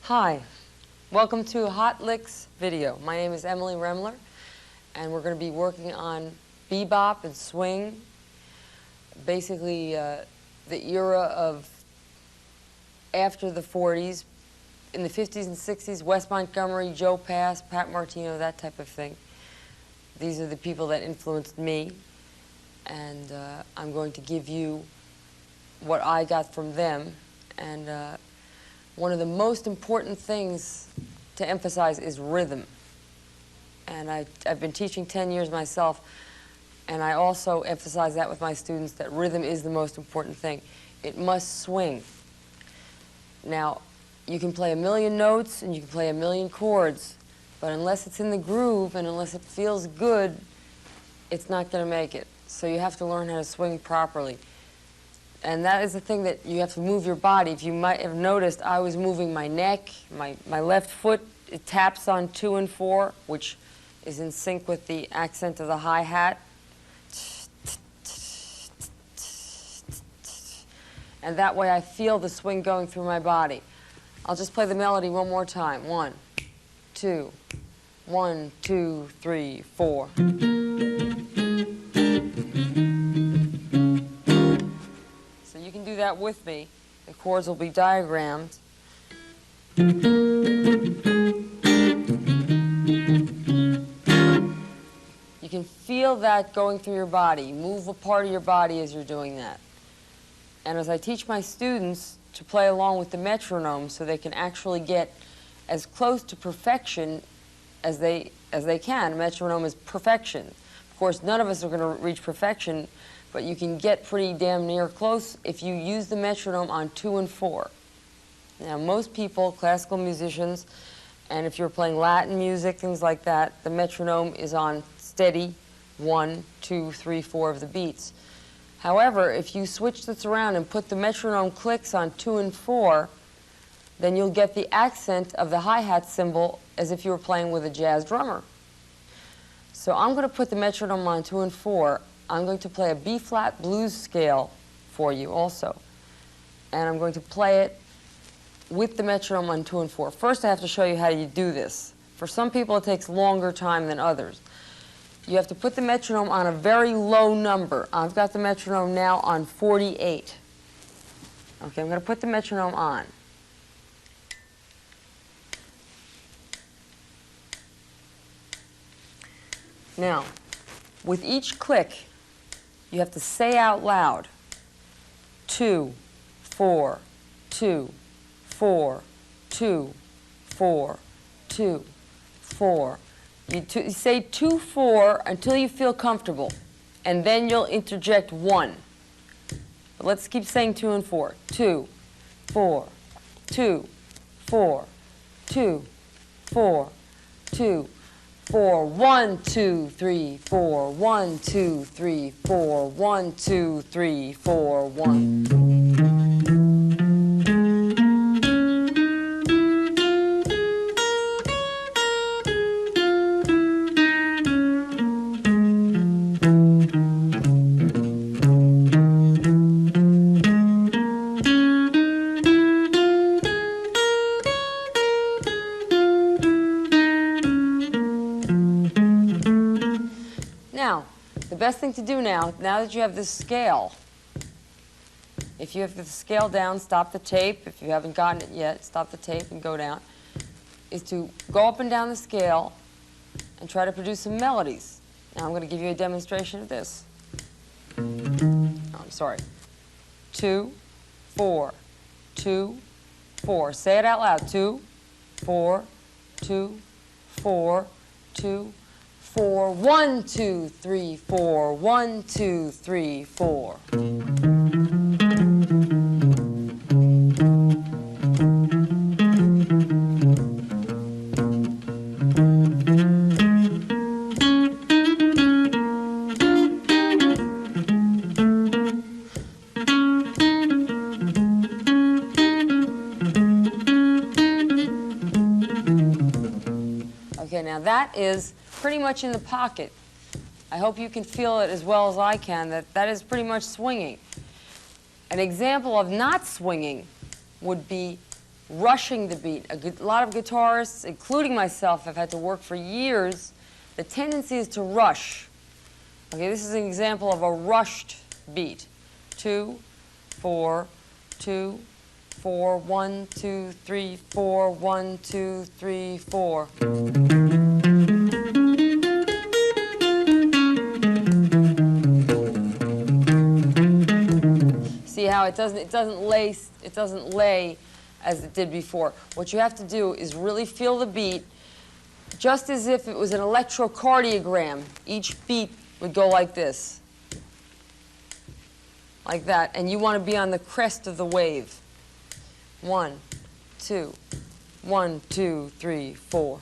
Hi, welcome to Hot Licks video. My name is Emily Remler, and we're going to be working on bebop and swing, basically the era of after the 40s, in the 50s and 60s, Wes Montgomery, Joe Pass, Pat Martino, that type of thing. These are the people that influenced me, and I'm going to give you what I got from them. And one of the most important things to emphasize is rhythm. and I've been teaching 10 years myself, and I also emphasize that with my students, that rhythm is the most important thing. It must swing. Now, you can play a million notes and you can play a million chords, but unless it's in the groove and unless it feels good, it's not going to make it. So you have to learn how to swing properly. And that is the thing, that you have to move your body. If you might have noticed, I was moving my neck, my left foot, it taps on 2 and 4, which is in sync with the accent of the hi-hat. And that way I feel the swing going through my body. I'll just play the melody one more time. 1, 2, 1, 2, 3, 4. So you can do that with me. The chords will be diagrammed. You can feel that going through your body. Move a part of your body as you're doing that. And as I teach my students to play along with the metronome so they can actually get as close to perfection as they can. A metronome is perfection. Of course, none of us are going to reach perfection, but you can get pretty damn near close if you use the metronome on 2 and 4. Now, most people, classical musicians, and if you're playing Latin music, things like that, the metronome is on steady 1, 2, 3, 4 of the beats. However, if you switch this around and put the metronome clicks on 2 and 4, then you'll get the accent of the hi-hat cymbal as if you were playing with a jazz drummer. So I'm going to put the metronome on 2 and 4. I'm going to play a B-flat blues scale for you also. And I'm going to play it with the metronome on 2 and 4. First, I have to show you how you do this. For some people, it takes longer time than others. You have to put the metronome on a very low number. I've got the metronome now on 48. Okay, I'm going to put the metronome on. Now, with each click, you have to say out loud, 2, 4, 2, 4, 2, 4, 2, 4. You say 2, 4 until you feel comfortable, and then you'll interject 1. But let's keep saying 2 and 4. 2, 4, 2, 4, 2, 4, 2, 4. 1, 2, 3, 4. 1, 2, 3, 4. 1, 2, 3, 4. 1. Now, the best thing to do now that you have this scale, if you have the scale down, stop the tape. If you haven't gotten it yet, stop the tape and go down, is to go up and down the scale and try to produce some melodies. Now I'm going to give you a demonstration of this. Oh, I'm sorry. 2, 4, 2, 4. Say it out loud. 2, 4, 2, 4, 2, 4. 1, 2, 3, 4. 1, 2, 3, 4. Okay, now that is pretty much in the pocket. I hope you can feel it as well as I can, that is pretty much swinging. An example of not swinging would be rushing the beat. A lot of guitarists, including myself, have had to work for years. The tendency is to rush. Okay, this is an example of a rushed beat. 2, 4, 2, 4, 1, 2, 3, 4, 1, 2, 3, 4. See how it doesn't lay as it did before. What you have to do is really feel the beat, just as if it was an electrocardiogram. Each beat would go like this, like that, and you want to be on the crest of the wave. 1, 2, 1, 2, 3, 4.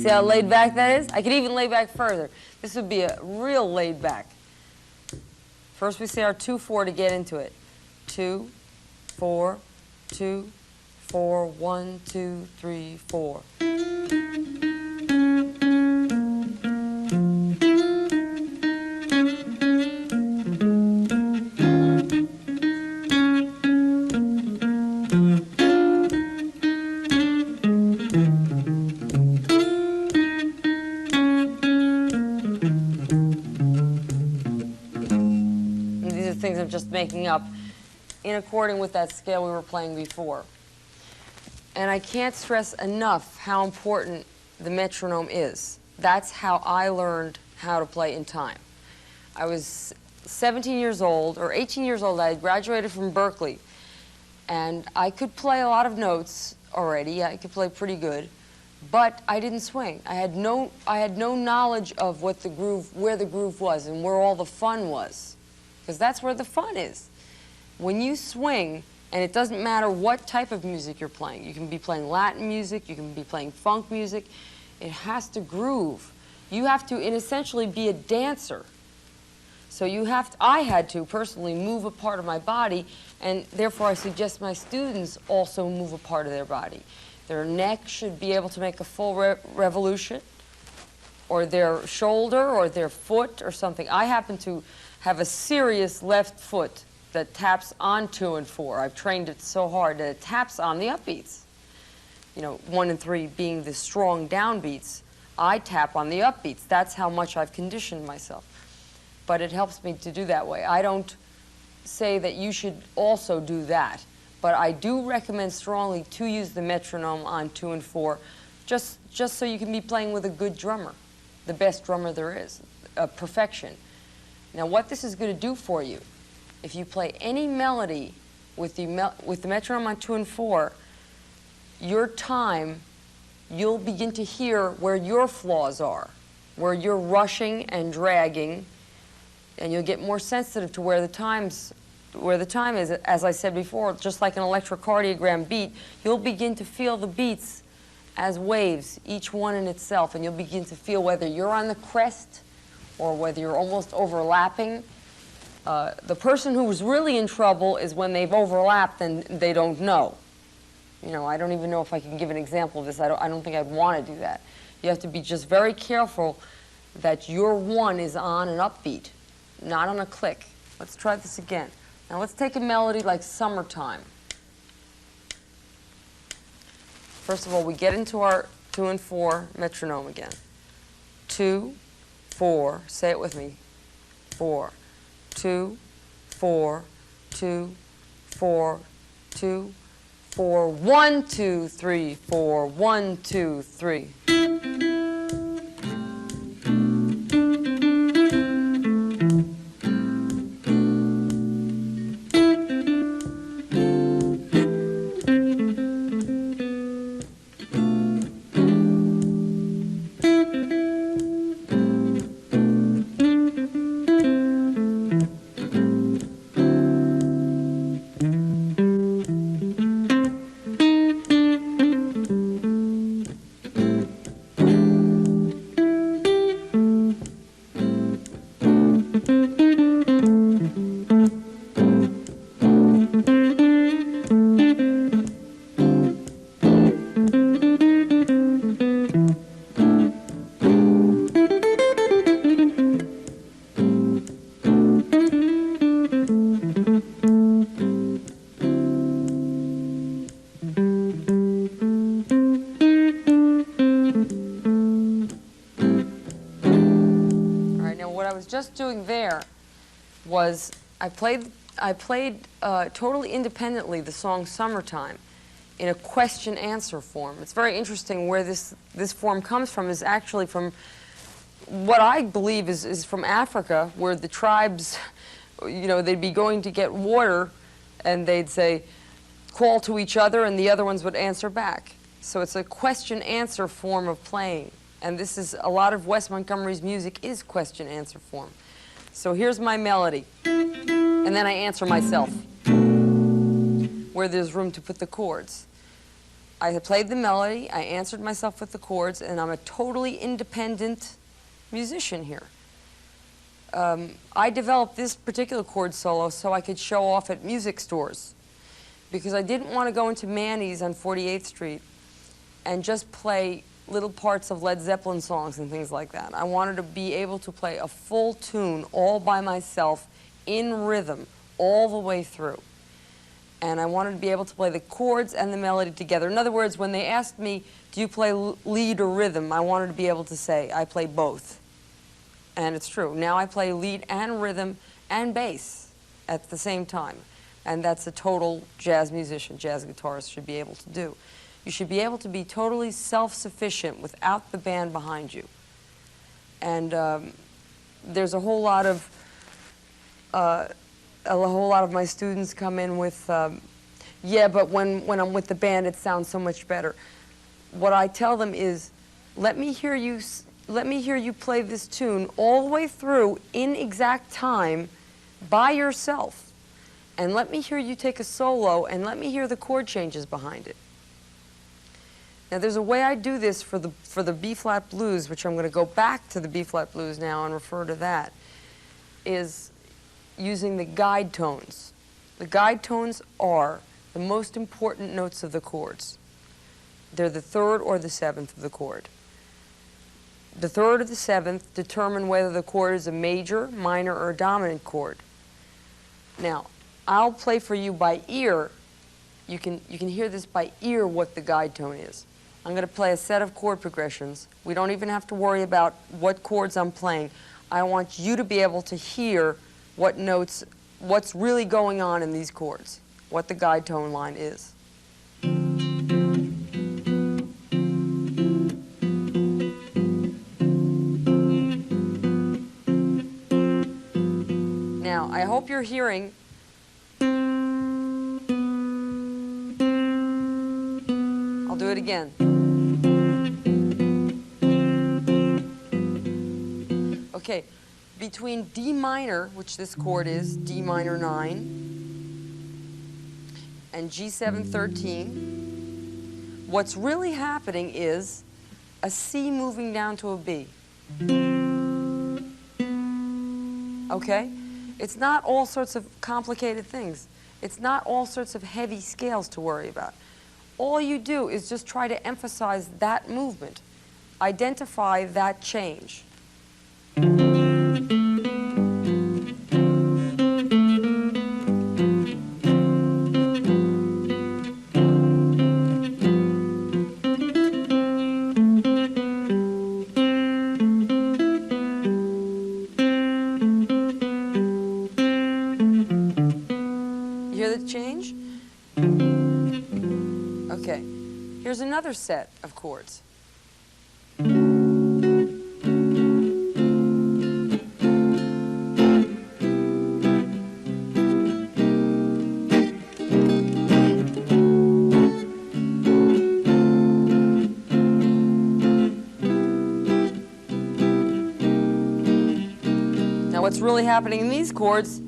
See how laid back that is? I could even lay back further. This would be a real laid back. First we say our 2, 4 to get into it. 2, 4, 2, 4, 1, 2, 3, 4. Things I'm just making up in according with that scale we were playing before. And I can't stress enough how important the metronome is. That's how I learned how to play in time. I was 17 years old, or 18 years old. I had graduated from Berkeley, and I could play a lot of notes already. I could play pretty good, but I didn't swing. I had no knowledge of what the groove, where the groove was and where all the fun was. Because that's where the fun is. When you swing, and it doesn't matter what type of music you're playing. You can be playing Latin music, you can be playing funk music. It has to groove. You have to, essentially, be a dancer. So you have to, I had to personally move a part of my body, and therefore I suggest my students also move a part of their body. Their neck should be able to make a full revolution, or their shoulder, or their foot, or something. I happen to have a serious left foot that taps on 2 and 4. I've trained it so hard that it taps on the upbeats. You know, 1 and 3 being the strong downbeats. I tap on the upbeats. That's how much I've conditioned myself. But it helps me to do that way. I don't say that you should also do that, but I do recommend strongly to use the metronome on 2 and 4, just so you can be playing with a good drummer, the best drummer there is, perfection. Now, what this is going to do for you, if you play any melody with the metronome on 2 and 4, your time, you'll begin to hear where your flaws are, where you're rushing and dragging, and you'll get more sensitive to where the time is. As I said before, just like an electrocardiogram beat, you'll begin to feel the beats as waves, each one in itself, and you'll begin to feel whether you're on the crest or whether you're almost overlapping. The person who's really in trouble is when they've overlapped and they don't know. You know, I don't even know if I can give an example of this. I don't think I'd want to do that. You have to be just very careful that your 1 is on an upbeat, not on a click. Let's try this again. Now let's take a melody like Summertime. First of all, we get into our 2 and 4 metronome again. 2, 4, say it with me, 4, 2, 4, 2, 4, 2, 4, 1, 2, 3, 4, 1, 2, 3. Just doing there was I played totally independently the song Summertime in a question-answer form. It's very interesting where this form comes from is actually from what I believe is from Africa, where the tribes, you know, they'd be going to get water and they'd say, call to each other, and the other ones would answer back. So it's a question-answer form of playing. And this is, a lot of Wes Montgomery's music is question-answer form. So here's my melody, and then I answer myself, where there's room to put the chords. I had played the melody, I answered myself with the chords, and I'm a totally independent musician here. I developed this particular chord solo so I could show off at music stores, because I didn't want to go into Manny's on 48th Street and just play little parts of Led Zeppelin songs and things like that. I wanted to be able to play a full tune all by myself in rhythm all the way through. And I wanted to be able to play the chords and the melody together. In other words, when they asked me, do you play lead or rhythm, I wanted to be able to say, I play both. And it's true. Now I play lead and rhythm and bass at the same time. And that's a total jazz musician, jazz guitarist should be able to do. You should be able to be totally self-sufficient without the band behind you. And there's a whole lot of my students come in with, yeah, but when I'm with the band, it sounds so much better. What I tell them is, let me hear you play this tune all the way through in exact time by yourself. And let me hear you take a solo, and let me hear the chord changes behind it. Now, there's a way I do this for the B-flat blues, which I'm going to go back to the B-flat blues now and refer to that, is using the guide tones. The guide tones are the most important notes of the chords. They're the third or the seventh of the chord. The third or the seventh determine whether the chord is a major, minor, or dominant chord. Now, I'll play for you by ear. You can hear this by ear what the guide tone is. I'm going to play a set of chord progressions. We don't even have to worry about what chords I'm playing. I want you to be able to hear what notes, what's really going on in these chords, what the guide tone line is. Now, I hope you're hearing. I'll do it again. Okay, between D minor, which this chord is, D minor 9, and G7 13, what's really happening is a C moving down to a B. Okay? It's not all sorts of complicated things. It's not all sorts of heavy scales to worry about. All you do is just try to emphasize that movement. Identify that change. Change? Okay, here's another set of chords. Now what's really happening in these chords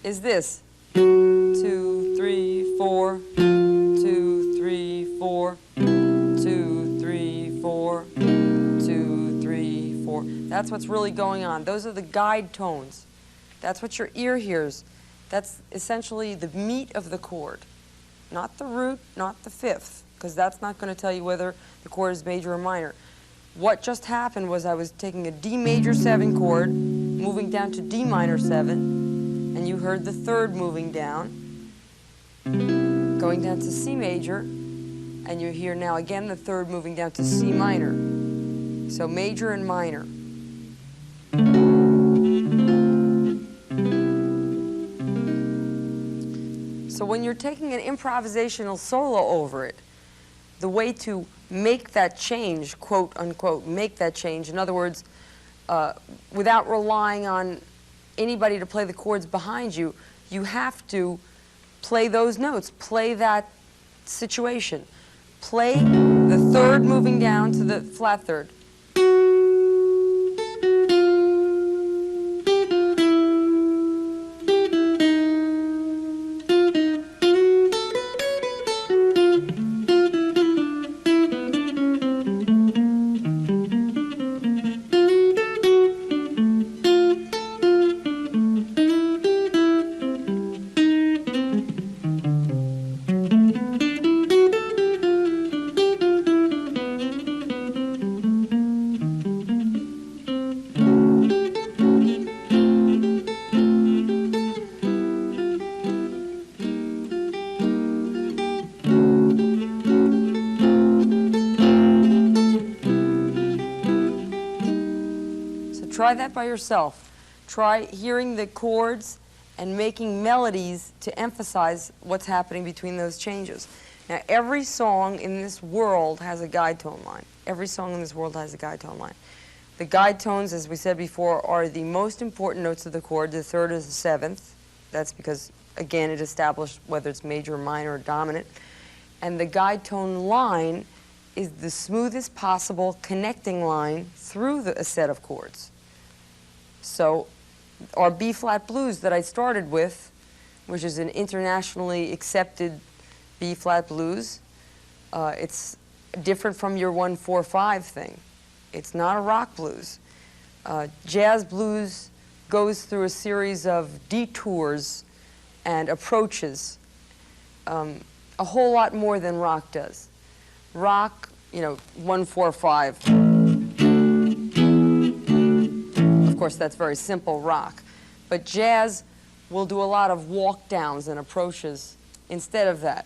is this. 2, 3, 4, 2, 3, 4, 2, 3, 4, 2, 3, 4. That's what's really going on. Those are the guide tones. That's what your ear hears. That's essentially the meat of the chord. Not the root, not the fifth, because that's not going to tell you whether the chord is major or minor. What just happened was I was taking a D major 7 chord, moving down to D minor 7, and you heard the third moving down, going down to C major, and you hear now again the third moving down to C minor. So major and minor. So when you're taking an improvisational solo over it, the way to make that change, quote unquote, make that change, in other words, without relying on anybody to play the chords behind you, you have to play those notes, play that situation. Play the third moving down to the flat third. Try that by yourself. Try hearing the chords and making melodies to emphasize what's happening between those changes. Now, every song in this world has a guide tone line. Every song in this world has a guide tone line. The guide tones, as we said before, are the most important notes of the chord. The third is the seventh. That's because, again, it established whether it's major, minor, or dominant. And the guide tone line is the smoothest possible connecting line through a set of chords. So our B-flat blues that I started with, which is an internationally accepted B-flat blues, it's different from your 1-4-5 thing. It's not a rock blues. Jazz blues goes through a series of detours and approaches, a whole lot more than rock does. Rock, 1-4-5. Of course, that's very simple rock. But jazz will do a lot of walk downs and approaches instead of that.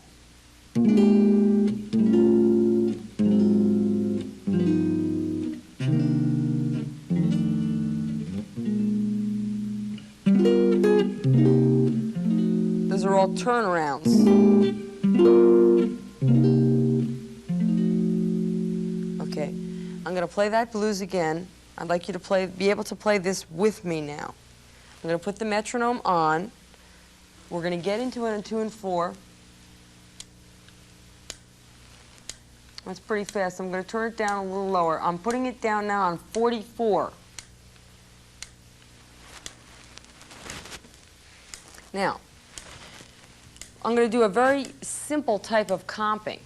Those are all turnarounds. Okay, I'm going to play that blues again. I'd like you to be able to play this with me now. I'm going to put the metronome on. We're going to get into it in 2 and 4. That's pretty fast. I'm going to turn it down a little lower. I'm putting it down now on 44. Now, I'm going to do a very simple type of comping.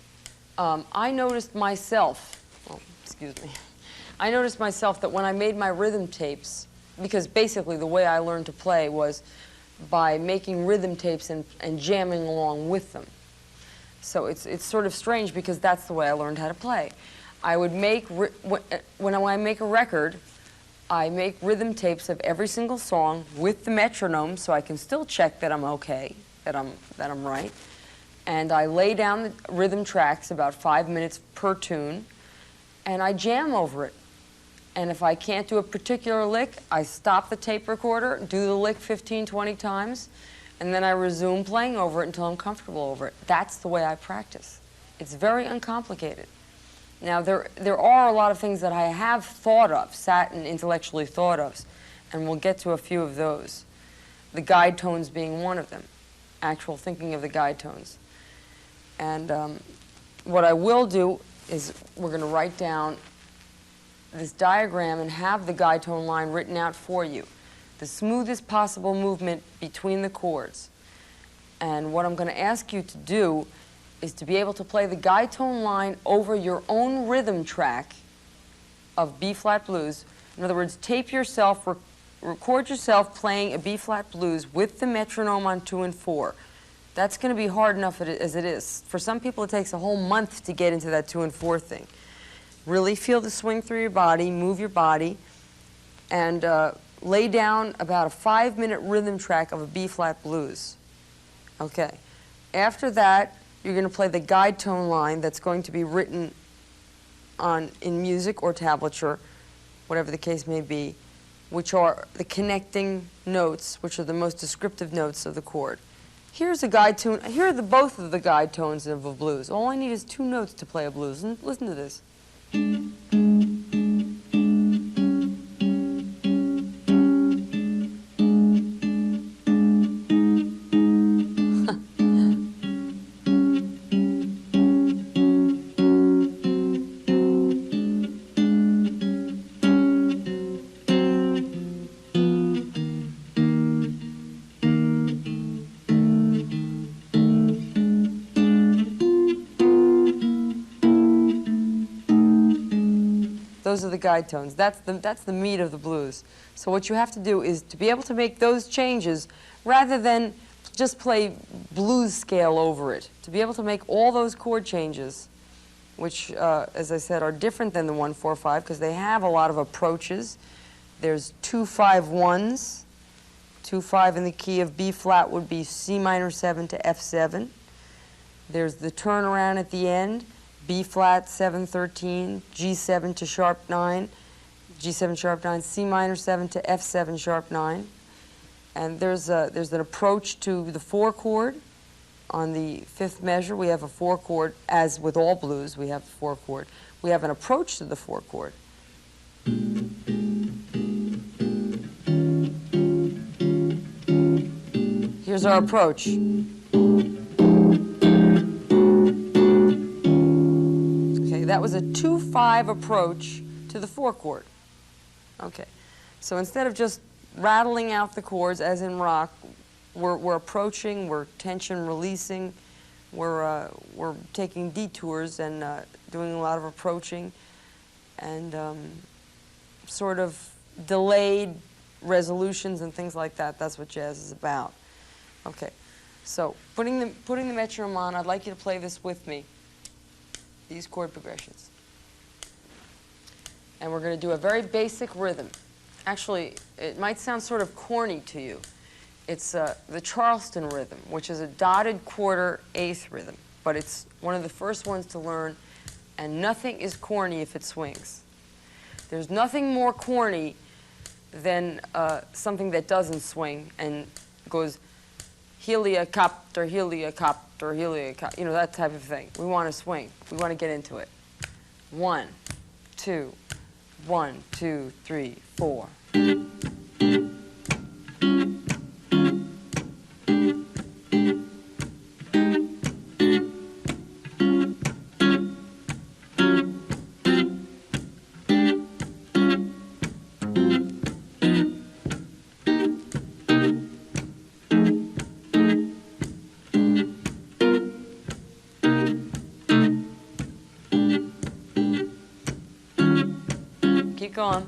I noticed myself, I noticed myself that when I made my rhythm tapes, because basically the way I learned to play was by making rhythm tapes and jamming along with them. So it's sort of strange because that's the way I learned how to play. I would make, when I make a record, I make rhythm tapes of every single song with the metronome so I can still check that I'm okay, that I'm right. And I lay down the rhythm tracks about 5 minutes per tune, and I jam over it. And if I can't do a particular lick, I stop the tape recorder, do the lick 15, 20 times, and then I resume playing over it until I'm comfortable over it. That's the way I practice. It's very uncomplicated. Now, there are a lot of things that I have thought of, sat and intellectually thought of, and we'll get to a few of those. The guide tones being one of them, actual thinking of the guide tones. And what I will do is we're going to write down this diagram and have the guide tone line written out for you. The smoothest possible movement between the chords. And what I'm going to ask you to do is to be able to play the guide tone line over your own rhythm track of B-flat blues. In other words, tape yourself, record yourself playing a B-flat blues with the metronome on 2 and 4. That's going to be hard enough as it is. For some people, it takes a whole month to get into that 2 and 4 thing. Really feel the swing through your body, move your body, and lay down about a 5-minute rhythm track of a B-flat blues. Okay. After that, you're going to play the guide tone line that's going to be written in music or tablature, whatever the case may be, which are the connecting notes, which are the most descriptive notes of the chord. Here's a guide tune. Here are both of the guide tones of a blues. All I need is 2 notes to play a blues. And listen to this. Those are the guide tones. That's the meat of the blues. So what you have to do is to be able to make those changes rather than just play blues scale over it. To be able to make all those chord changes, which, as I said, are different than the 1-4-5 because they have a lot of approaches. There's 2-5-1s. 2-5 in the key of B flat would be C minor 7 to F7. There's the turnaround at the end. B flat 7-13, G7 to sharp 9, G7 sharp 9, C minor 7 to F7 sharp 9. And there's an approach to the 4 chord. On the 5th measure, we have a 4 chord, as with all blues, we have a 4 chord. We have an approach to the 4 chord. Here's our approach. That was a 2-5 approach to the 4 chord. Okay, so instead of just rattling out the chords as in rock, we're approaching, we're tension releasing, we're taking detours and doing a lot of approaching and sort of delayed resolutions and things like that. That's what jazz is about. Okay, so putting the metronome on, I'd like you to play this with me. These chord progressions. And we're going to do a very basic rhythm. Actually, it might sound sort of corny to you. It's the Charleston rhythm, which is a dotted quarter eighth rhythm. But it's one of the first ones to learn, and nothing is corny if it swings. There's nothing more corny than something that doesn't swing and goes heliocopter, heliocopter, heliocopter, you know, that type of thing. We want to swing. We want to get into it. 1, 2, 1, 2, 3, 4. Keep going.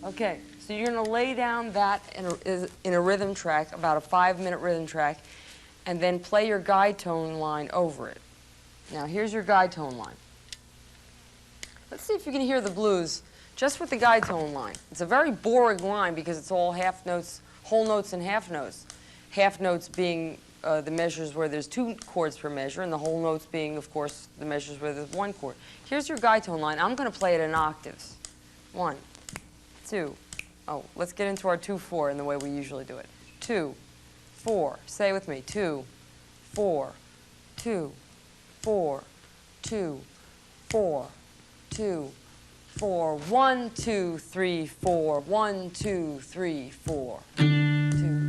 Okay, so you're going to lay down that in a rhythm track, about a 5-minute rhythm track, and then play your guide tone line over it. Now, here's your guide tone line. Let's see if you can hear the blues just with the guide tone line. It's a very boring line because it's all half notes, whole notes and half notes. Half notes being the measures where there's 2 chords per measure, and the whole notes being, of course, the measures where there's 1 chord. Here's your guide tone line. I'm going to play it in octaves. 1, 2. Oh, let's get into our 2-4 in the way we usually do it. 2, 4. Say it with me. 2, 4, 2, 4, 2, 4, 2, 4. 1, 2, 3, 4. 1, 2, 3, 4. 2, 3, 4.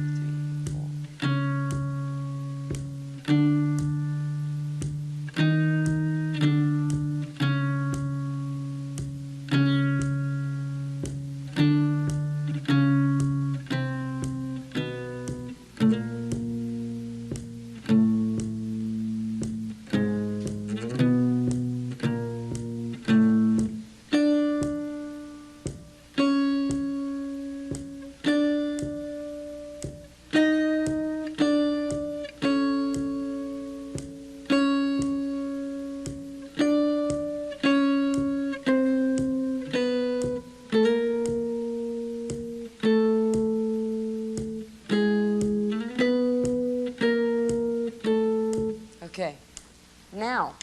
Okay, now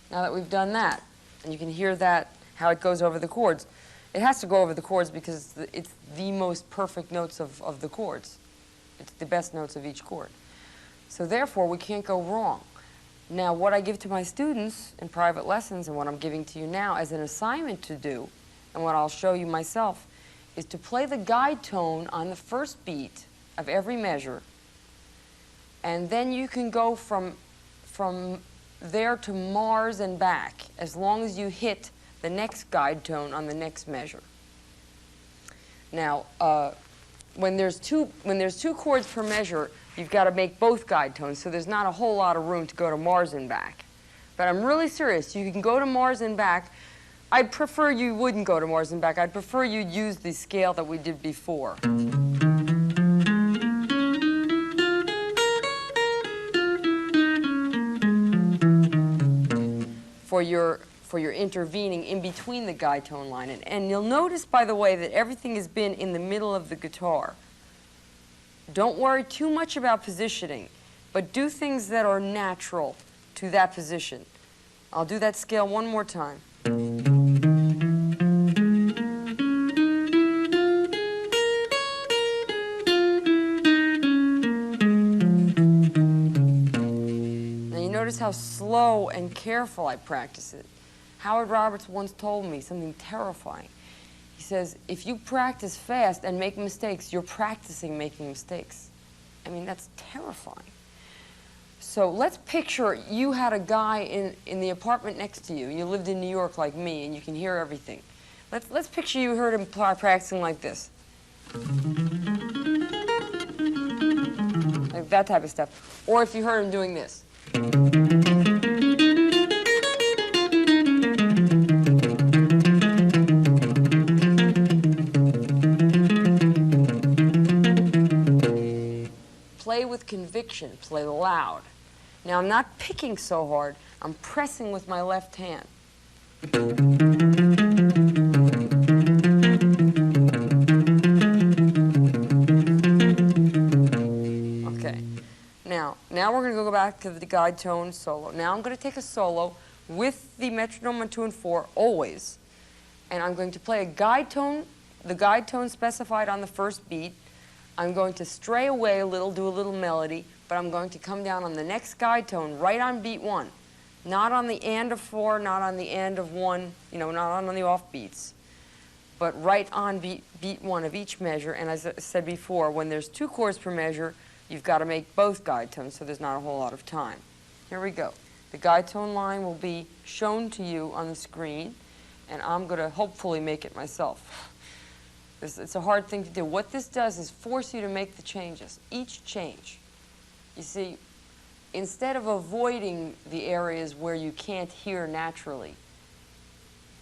that we've done that, and you can hear that, how it goes over the chords, it has to go over the chords because it's the most perfect notes of the chords. It's the best notes of each chord. So therefore, we can't go wrong. Now, what I give to my students in private lessons and what I'm giving to you now as an assignment to do, and what I'll show you myself, is to play the guide tone on the first beat of every measure, and then you can go from there to Mars and back, as long as you hit the next guide tone on the next measure. Now, when there's two chords per measure, you've got to make both guide tones, so there's not a whole lot of room to go to Mars and back. But I'm really serious. You can go to Mars and back. I'd prefer you wouldn't go to Mars and back. I'd prefer you'd use the scale that we did before. For your intervening in between the guide tone line. And you'll notice, by the way, that everything has been in the middle of the guitar. Don't worry too much about positioning, but do things that are natural to that position. I'll do that scale one more time. Notice how slow and careful I practice it. Howard Roberts once told me something terrifying. He says, if you practice fast and make mistakes, you're practicing making mistakes. I mean, that's terrifying. So let's picture you had a guy in the apartment next to you. You lived in New York like me, and you can hear everything. Let's picture you heard him practicing like this. Like that type of stuff. Or if you heard him doing this. Play with conviction, play loud. Now I'm not picking so hard, I'm pressing with my left hand. Now we're going to go back to the guide tone solo. Now I'm going to take a solo with the metronome on 2 and 4, always. And I'm going to play a guide tone, the guide tone specified on the first beat. I'm going to stray away a little, do a little melody, but I'm going to come down on the next guide tone right on beat 1. Not on the and of 4, not on the and of 1, not on the off beats, but right on beat 1 of each measure. And as I said before, when there's 2 chords per measure, you've got to make both guide tones, so there's not a whole lot of time. Here we go. The guide tone line will be shown to you on the screen, and I'm going to hopefully make it myself. It's a hard thing to do. What this does is force you to make the changes, each change. You see, instead of avoiding the areas where you can't hear naturally,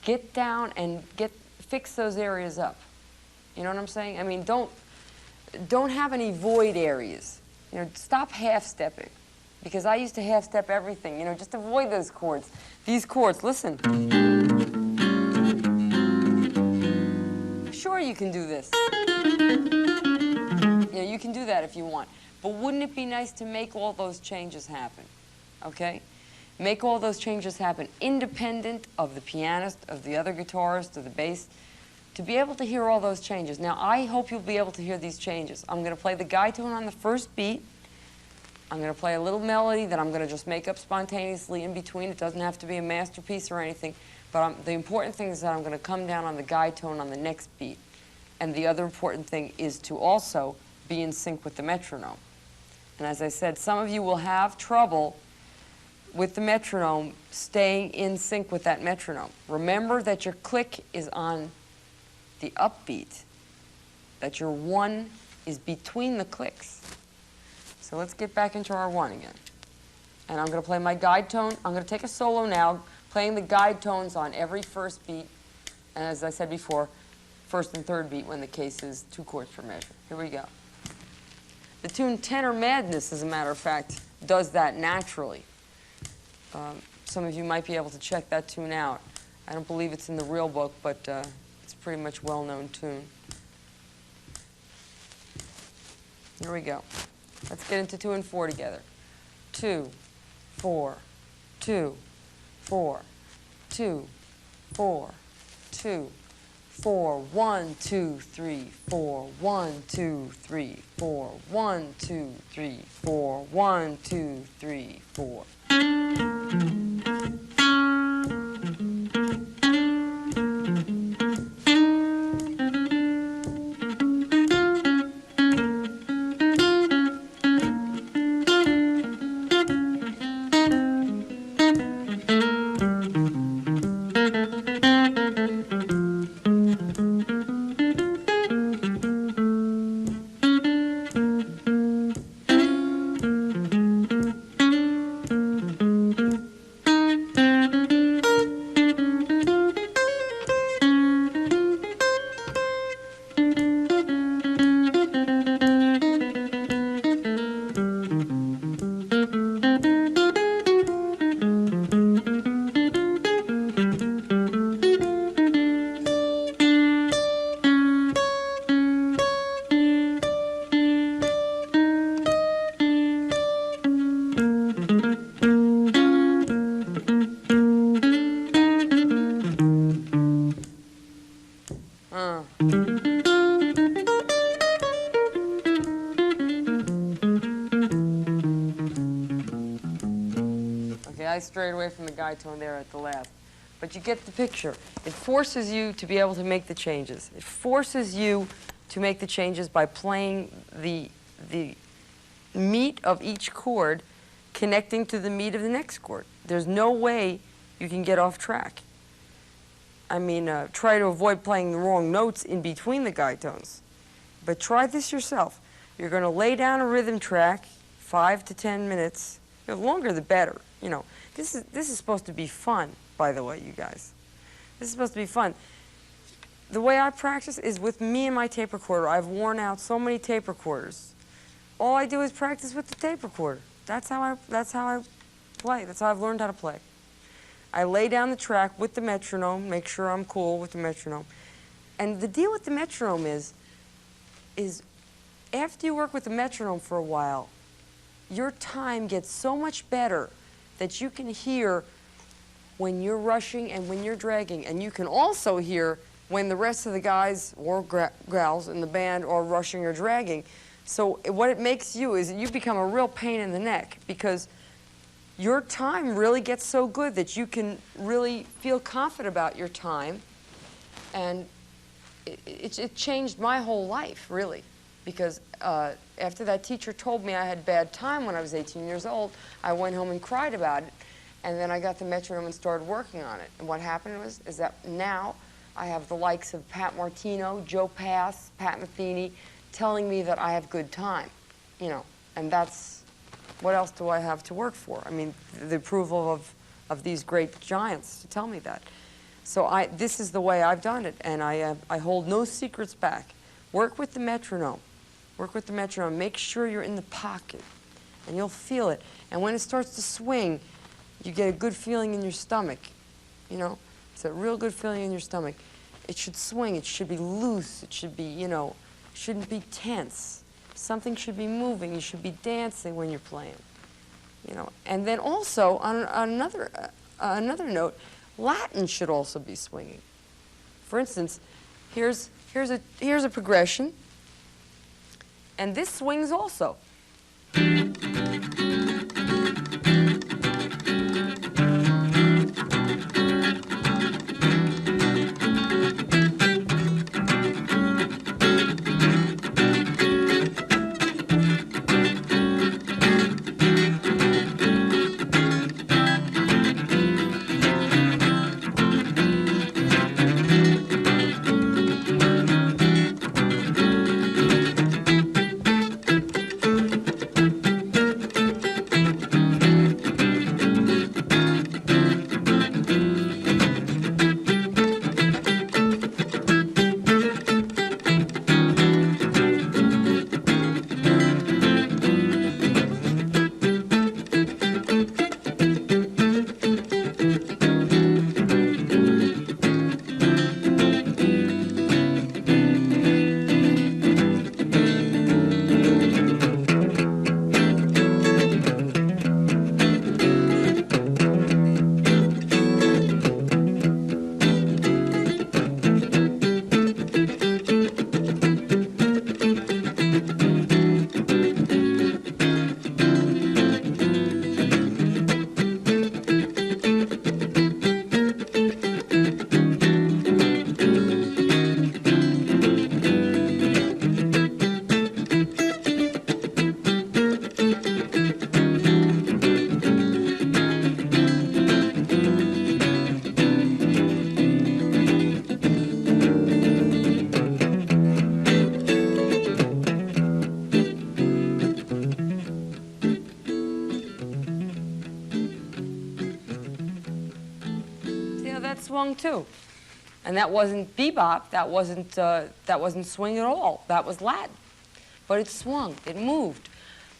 get down and fix those areas up. You know what I'm saying? I mean, don't have any void areas. Stop half-stepping, because I used to half-step everything. Just avoid those chords. These chords, listen. Sure, you can do this. You can do that if you want. But wouldn't it be nice to make all those changes happen? Okay? Make all those changes happen independent of the pianist, of the other guitarist, of the bass, to be able to hear all those changes. Now, I hope you'll be able to hear these changes. I'm going to play the guide tone on the first beat, I'm going to play a little melody that I'm going to just make up spontaneously in between. It doesn't have to be a masterpiece or anything, but the important thing is that I'm going to come down on the guide tone on the next beat. And the other important thing is to also be in sync with the metronome. And as I said, some of you will have trouble with the metronome staying in sync with that metronome. Remember that your click is on the upbeat, that your 1 is between the clicks. So let's get back into our 1 again. And I'm going to play my guide tone. I'm going to take a solo now, playing the guide tones on every first beat. And as I said before, first and third beat when the case is 2 chords per measure. Here we go. The tune Tenor Madness, as a matter of fact, does that naturally. Some of you might be able to check that tune out. I don't believe it's in the real book, but it's a pretty much well-known tune. Here we go. Let's get into 2 and 4 together. 2, 4, 2, 4, 2, 4, 2, 4, 1, 2, 3, 4, 1, 2, 3, 4, 1, 2, 3, 4, 1, 2, 3, 4. I strayed away from the guide tone there at the last. But you get the picture. It forces you to be able to make the changes. It forces you to make the changes by playing the meat of each chord connecting to the meat of the next chord. There's no way you can get off track. I mean, try to avoid playing the wrong notes in between the guide tones. But try this yourself. You're going to lay down a rhythm track, 5 to 10 minutes. The longer the better. You know, this is supposed to be fun, by the way, you guys. This is supposed to be fun. The way I practice is with me and my tape recorder. I've worn out so many tape recorders. All I do is practice with the tape recorder. That's how I play. That's how I've learned how to play. I lay down the track with the metronome, make sure I'm cool with the metronome. And the deal with the metronome is after you work with the metronome for a while, your time gets so much better that you can hear when you're rushing and when you're dragging. And you can also hear when the rest of the guys or gals in the band are rushing or dragging. So what it makes you is you become a real pain in the neck because your time really gets so good that you can really feel confident about your time. And it changed my whole life, really. Because after that teacher told me I had bad time when I was 18 years old, I went home and cried about it. And then I got the metronome and started working on it. And what happened is that now I have the likes of Pat Martino, Joe Pass, Pat Metheny telling me that I have good time. You know, and that's, what else do I have to work for? I mean, the approval of these great giants to tell me that. So this is the way I've done it, and I hold no secrets back. Work with the metronome. Work with the metronome. Make sure you're in the pocket, and you'll feel it. And when it starts to swing, you get a good feeling in your stomach. You know, it's a real good feeling in your stomach. It should swing. It should be loose. It should be, you know, shouldn't be tense. Something should be moving. You should be dancing when you're playing. You know, and then also on another note, Latin should also be swinging. For instance, here's a progression. And this swings also. that swung too. And that wasn't bebop, that wasn't swing at all. That was Latin. But it swung, it moved.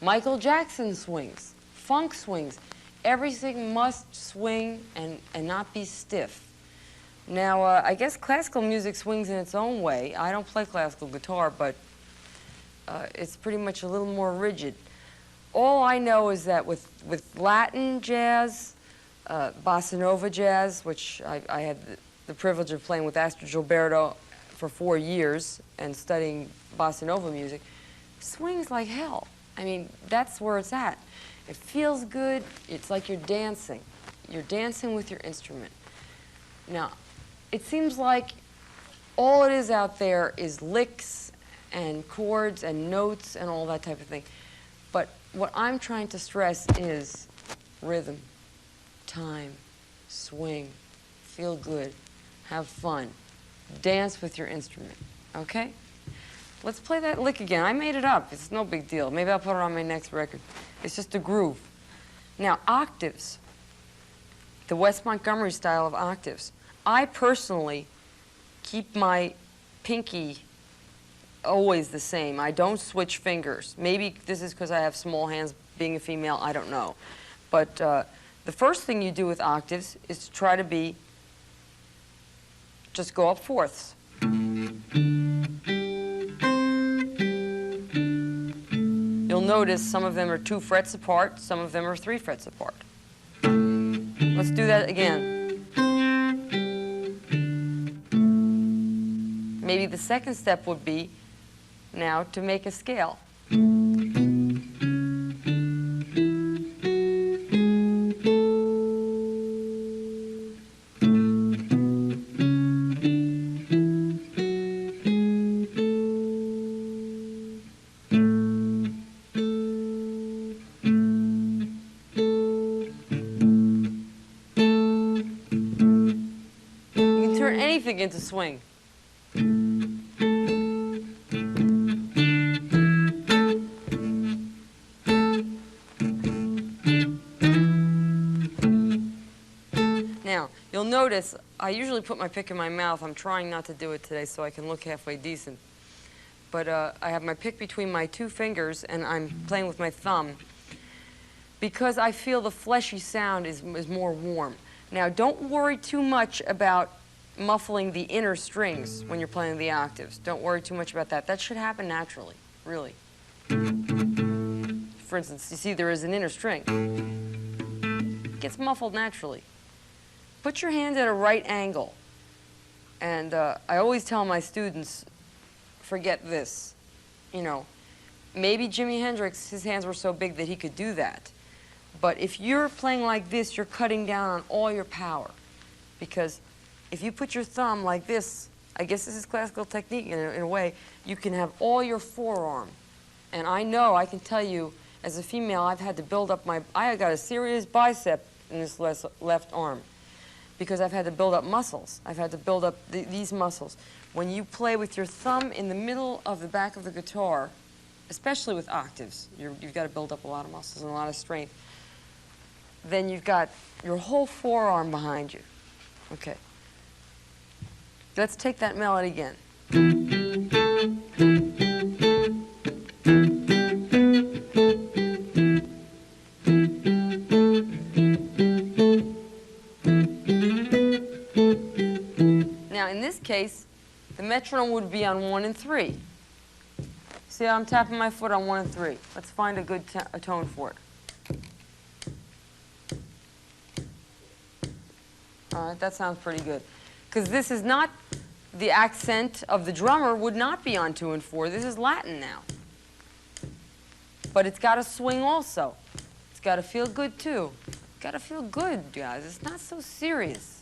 Michael Jackson swings, funk swings. Everything must swing and not be stiff. Now, I guess classical music swings in its own way. I don't play classical guitar, but it's pretty much a little more rigid. All I know is that with Latin jazz, bossa nova jazz, which I had the privilege of playing with Astrid Gilberto for 4 years and studying bossa nova music, swings like hell. I mean, that's where it's at. It feels good. It's like you're dancing. You're dancing with your instrument. Now, it seems like all it is out there is licks and chords and notes and all that type of thing. But what I'm trying to stress is rhythm, time, swing, feel good, have fun, dance with your instrument, okay? Let's play that lick again. I made it up. It's no big deal. Maybe I'll put it on my next record. It's just a groove. Now, octaves, the West Montgomery style of octaves. I personally keep my pinky always the same. I don't switch fingers. Maybe this is because I have small hands, being a female, I don't know. But the first thing you do with octaves is to try to just go up fourths. You'll notice some of them are 2 frets apart, some of them are 3 frets apart. Let's do that again. Maybe the second step would be now to make a scale. Anything into swing. Now, you'll notice I usually put my pick in my mouth. I'm trying not to do it today so I can look halfway decent. But I have my pick between my 2 fingers and I'm playing with my thumb because I feel the fleshy sound is more warm. Now, don't worry too much about muffling the inner strings when you're playing the octaves. Don't worry too much about that. That should happen naturally, really. For instance, you see there is an inner string. It gets muffled naturally. Put your hand at a right angle. And I always tell my students, forget this. You know, maybe Jimi Hendrix, his hands were so big that he could do that. But if you're playing like this, you're cutting down on all your power. Because if you put your thumb like this, I guess this is classical technique in a way, you can have all your forearm. And I know, I can tell you, as a female, I've had to build up I got a serious bicep in this left arm because I've had to build up muscles. I've had to build up these muscles. When you play with your thumb in the middle of the back of the guitar, especially with octaves, you've got to build up a lot of muscles and a lot of strength. Then you've got your whole forearm behind you. Okay. Let's take that melody again. Now, in this case, the metronome would be on 1 and 3. See how I'm tapping my foot on 1 and 3? Let's find a good tone for it. All right, that sounds pretty good. Because this is not, the accent of the drummer would not be on 2 and 4. This is Latin now. But it's got to swing also. It's got to feel good too. It's got to feel good, guys. It's not so serious.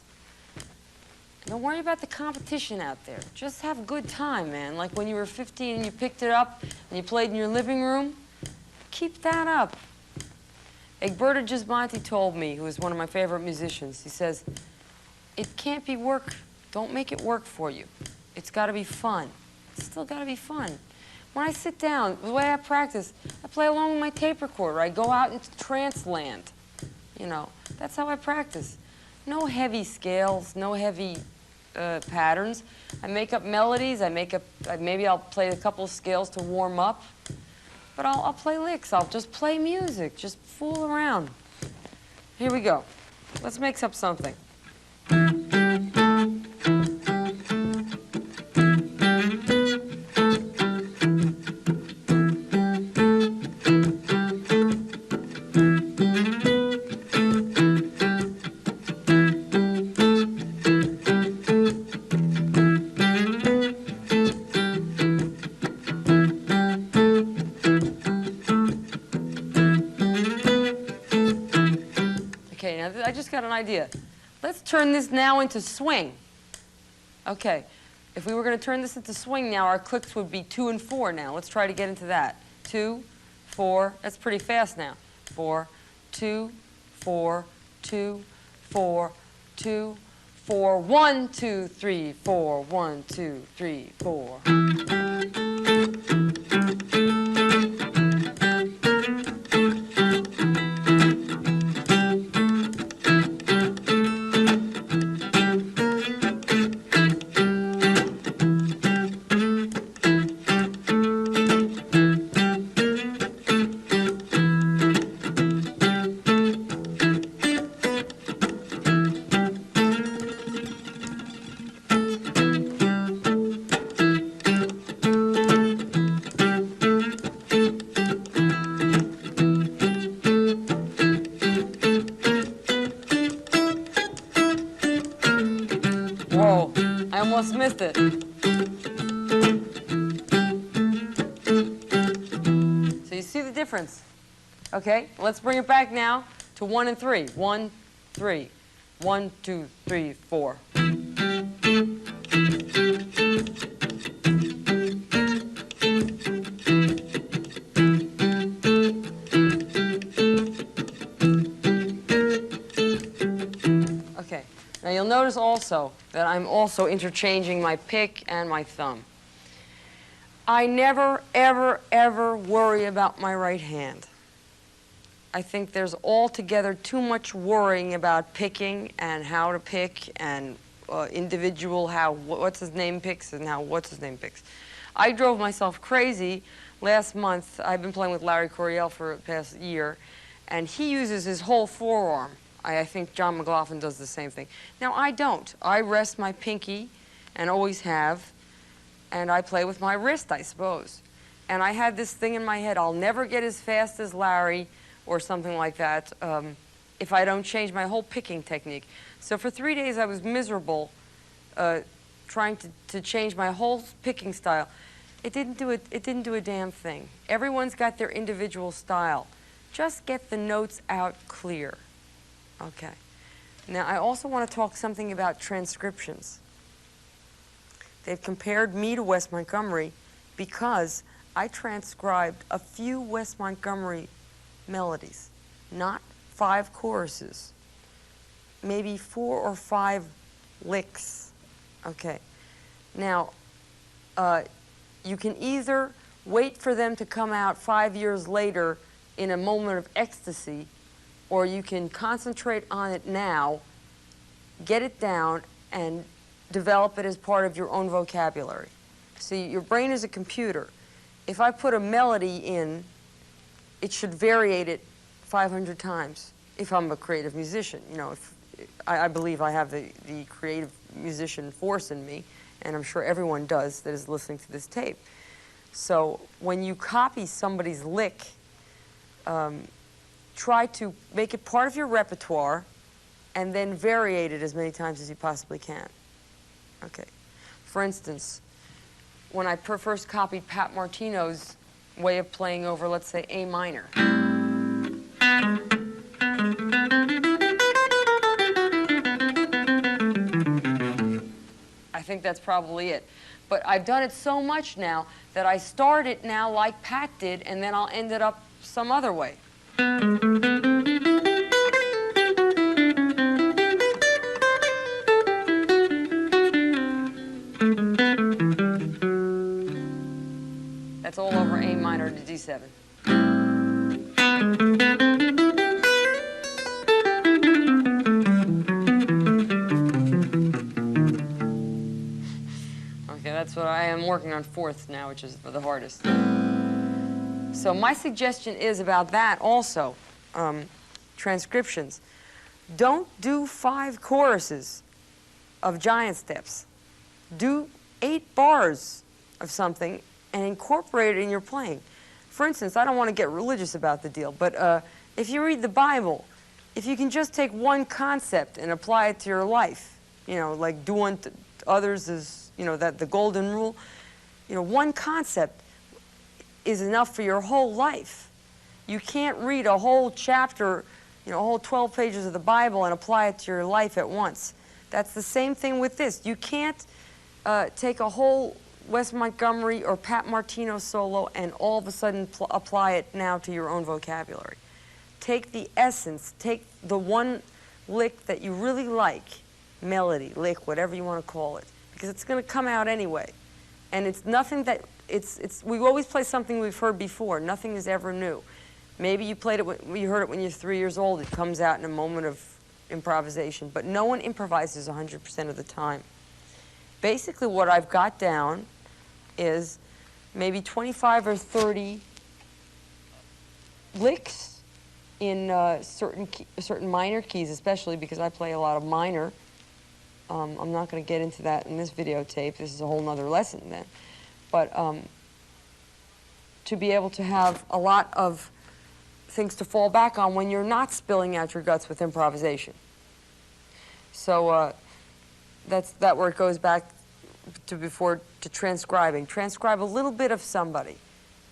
Don't worry about the competition out there. Just have a good time, man. Like when you were 15 and you picked it up and you played in your living room. Keep that up. Egberto Gismonti told me, who is one of my favorite musicians, he says, it can't be work. Don't make it work for you. It's got to be fun. It's still got to be fun. When I sit down, the way I practice, I play along with my tape recorder. I go out into trance land. You know, that's how I practice. no heavy scales, no heavy patterns. I make up melodies. Maybe I'll play a couple of scales to warm up, but I'll play licks. I'll just play music, just fool around. Here we go. Let's mix up something. Okay, now I just got an idea. Let's turn this now into swing. Okay, if we were going to turn this into swing now, our clicks would be 2 and 4 now. Let's try to get into that. 2, 4, that's pretty fast now. 4, 2, 4, 2, 4, 2, 4, 1, 2, 3, 4, 1, 2, 3, 4. Whoa, I almost missed it. So you see the difference. Okay, let's bring it back now to 1 and 3. 1, 3. 1, 2, 3, 4. Okay, now you'll notice also that I'm also interchanging my pick and my thumb. I never, ever, ever worry about my right hand. I think there's altogether too much worrying about picking and how to pick and individual how what's his name picks and how what's his name picks. I drove myself crazy last month. I've been playing with Larry Coryell for the past year, and he uses his whole forearm. I think John McLaughlin does the same thing. Now, I don't. I rest my pinky, and always have, and I play with my wrist, I suppose. And I had this thing in my head, I'll never get as fast as Larry or something like that if I don't change my whole picking technique. So for 3 days, I was miserable trying to change my whole picking style. It didn't do a damn thing. Everyone's got their individual style. Just get the notes out clear. Okay. Now, I also want to talk something about transcriptions. They've compared me to Wes Montgomery because I transcribed a few Wes Montgomery melodies, not 5 choruses, maybe 4 or 5 licks. Okay. Now, you can either wait for them to come out 5 years later in a moment of ecstasy, or you can concentrate on it now, get it down, and develop it as part of your own vocabulary. See, your brain is a computer. If I put a melody in, it should variate it 500 times if I'm a creative musician. You know, if I believe I have the creative musician force in me, and I'm sure everyone does that is listening to this tape. So when you copy somebody's lick, try to make it part of your repertoire and then variate it as many times as you possibly can. Okay. For instance, when I first copied Pat Martino's way of playing over, let's say, A minor. I think that's probably it. But I've done it so much now that I start it now like Pat did, and then I'll end it up some other way. That's all over A minor to D7. working on fourths now, which is the hardest. So my suggestion is about that also, transcriptions. Don't do 5 choruses of giant steps. Do 8 bars of something and incorporate it in your playing. For instance, I don't want to get religious about the deal, but if you read the Bible, if you can just take one concept and apply it to your life, you know, like do unto others as, you know, that the golden rule, you know, one concept is enough for your whole life. You can't read a whole chapter, you know, a whole 12 pages of the Bible and apply it to your life at once. That's the same thing with this. You can't take a whole Wes Montgomery or Pat Martino solo and all of a sudden apply it now to your own vocabulary. Take the essence, take the one lick that you really like, melody, lick, whatever you want to call it, because it's going to come out anyway. And it's nothing that, we always play something we've heard before. Nothing is ever new. Maybe you played it, you heard it when you're 3 years old. It comes out in a moment of improvisation. But no one improvises 100% of the time. Basically what I've got down is maybe 25 or 30 licks in certain minor keys, especially because I play a lot of minor. I'm not going to get into that in this videotape. This is a whole nother lesson then. But to be able to have a lot of things to fall back on when you're not spilling out your guts with improvisation. So that's where it goes back to transcribing. Transcribe a little bit of somebody,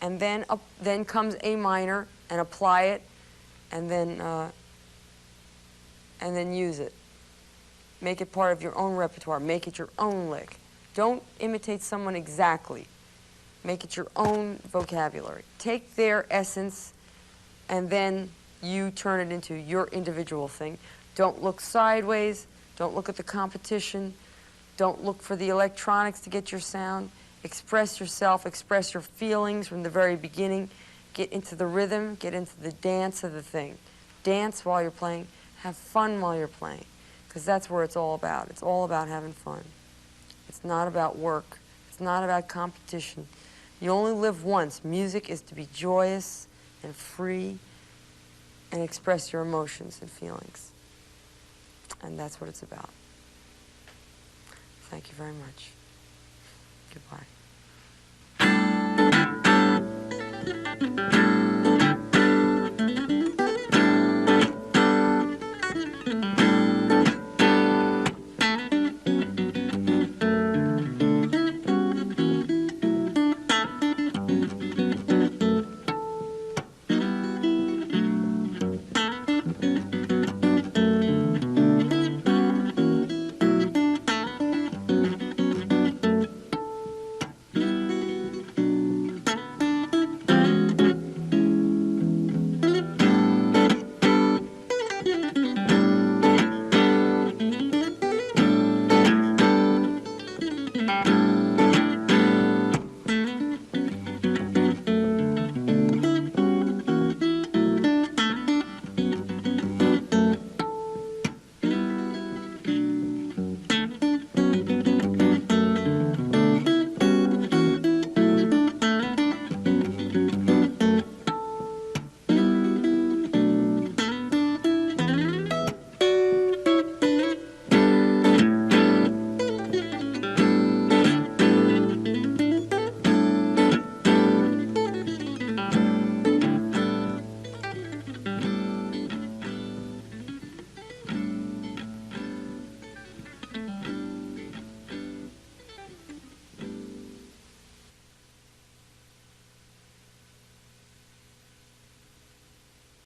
and then comes A minor, and apply it, and then use it. Make it part of your own repertoire. Make it your own lick. Don't imitate someone exactly. Make it your own vocabulary. Take their essence, and then you turn it into your individual thing. Don't look sideways. Don't look at the competition. Don't look for the electronics to get your sound. Express yourself. Express your feelings from the very beginning. Get into the rhythm. Get into the dance of the thing. Dance while you're playing. Have fun while you're playing, because that's where it's all about. It's all about having fun. It's not about work. It's not about competition. You only live once. Music is to be joyous and free and express your emotions and feelings. And that's what it's about. Thank you very much. Goodbye.